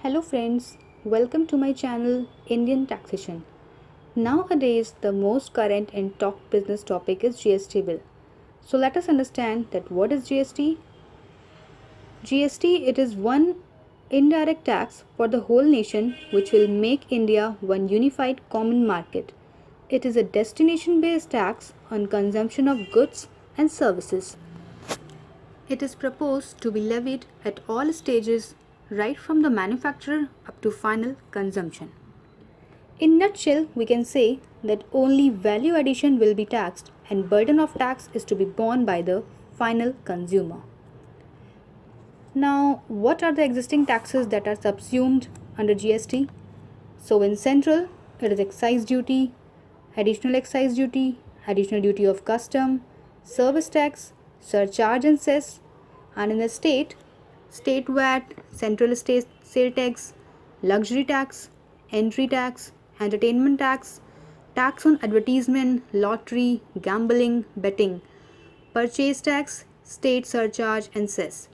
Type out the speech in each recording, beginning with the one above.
Hello friends, welcome to my channel Indian Taxation. Nowadays the most current and top business topic is GST bill. So let us understand that what is GST? GST, it is one indirect tax for the whole nation which will make India one unified common market. It is a destination based tax on consumption of goods and services. It is proposed to be levied at all stages right from the manufacturer up to final consumption. In nutshell, we can say that only value addition will be taxed and burden of tax is to be borne by the final consumer. Now, what are the existing taxes that are subsumed under GST? So in central, it is excise duty, additional duty of custom, service tax, surcharge and cess, and in the state VAT, central state sale tax, luxury tax, entry tax, entertainment tax, tax on advertisement, lottery, gambling, betting, purchase tax, state surcharge and cess.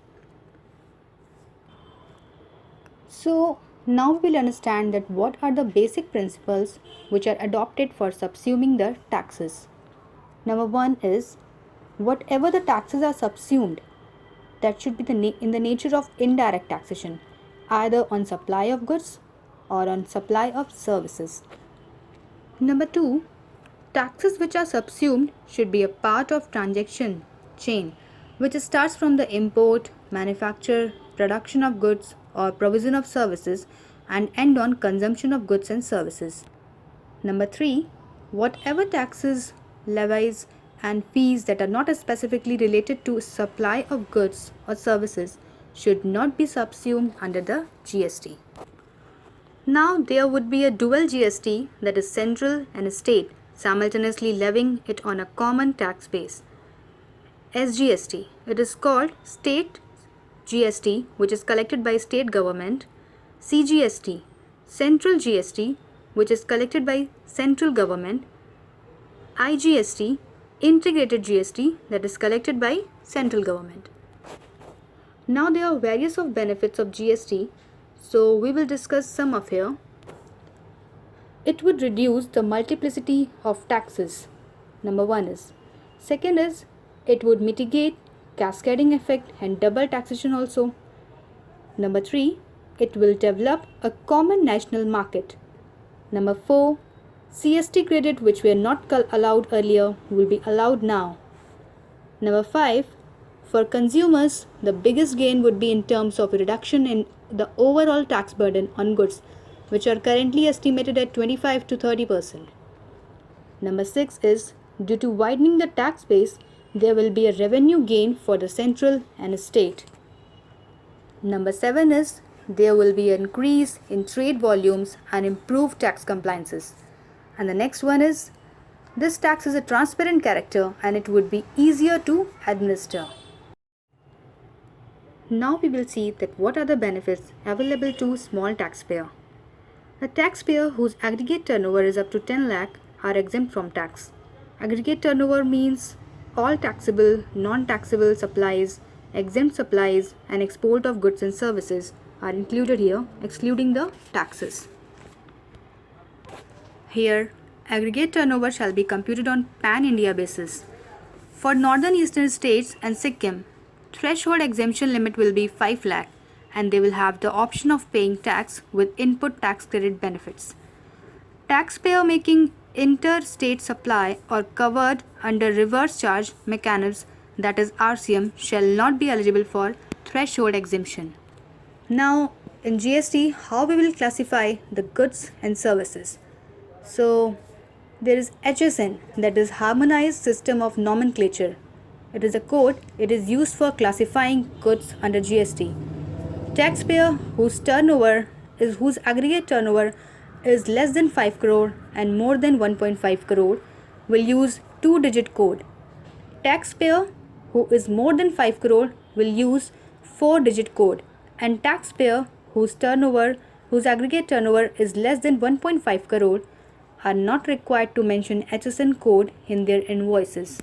So now we will understand that what are the basic principles which are adopted for subsuming the taxes. Number one is whatever the taxes are subsumed, that should be in the nature of indirect taxation, either on supply of goods or on supply of services. Number two, taxes which are subsumed should be a part of transaction chain which starts from the import, manufacture, production of goods or provision of services and end on consumption of goods and services. Number three, whatever taxes, levies and fees that are not specifically related to supply of goods or services should not be subsumed under the GST. Now there would be a dual GST, that is central and state, simultaneously levying it on a common tax base. SGST, it is called state GST, which is collected by state government. CGST, central GST, which is collected by central government. IGST, integrated GST, that is collected by central government. Now there are various of benefits of GST, so we will discuss some of here. It would reduce the multiplicity of taxes. Number one is. Second is, it would mitigate cascading effect and double taxation also. Number three, it will develop a common national market. Number four, CST credit which were not allowed earlier will be allowed now. Number five, for consumers, the biggest gain would be in terms of reduction in the overall tax burden on goods, which are currently estimated at 25 to 30%. Number six is, due to widening the tax base, there will be a revenue gain for the central and state. Number seven is, there will be an increase in trade volumes and improved tax compliances. And the next one is, this tax is a transparent character and it would be easier to administer. Now we will see that what are the benefits available to small taxpayer. A taxpayer whose aggregate turnover is up to 10 lakh are exempt from tax. Aggregate turnover means all taxable, non-taxable supplies, exempt supplies and export of goods and services are included here, excluding the taxes. Here, aggregate turnover shall be computed on pan-India basis. For northern eastern states and Sikkim, threshold exemption limit will be 5 lakh and they will have the option of paying tax with input tax credit benefits. Taxpayer making interstate supply or covered under reverse charge mechanisms, that is RCM, shall not be eligible for threshold exemption. Now in GST, how we will classify the goods and services? So there is HSN, that is Harmonized System of Nomenclature. It is a code. It is used for classifying goods under GST. Taxpayer whose aggregate turnover is less than 5 crore and more than 1.5 crore will use 2-digit code. Taxpayer who is more than 5 crore will use 4-digit code, and taxpayer whose aggregate turnover is less than 1.5 crore are not required to mention HSN code in their invoices.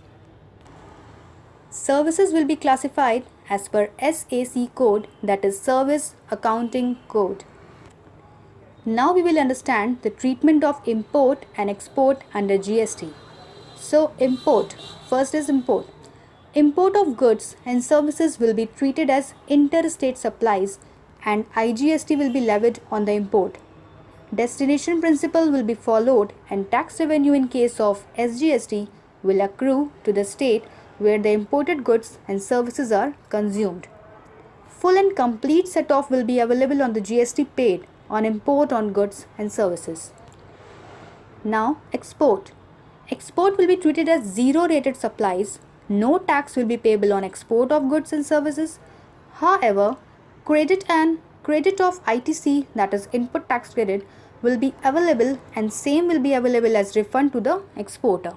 Services will be classified as per SAC code, that is Service Accounting Code. Now we will understand the treatment of import and export under GST. So import, first is import. Import of goods and services will be treated as interstate supplies and IGST will be levied on the import. Destination principle will be followed and tax revenue in case of SGST will accrue to the state where the imported goods and services are consumed. Full and complete set-off will be available on the GST paid on import on goods and services. Now, export. Export will be treated as zero-rated supplies. No tax will be payable on export of goods and services. However, credit of ITC, that is input tax credit, will be available and same will be available as refund to the exporter.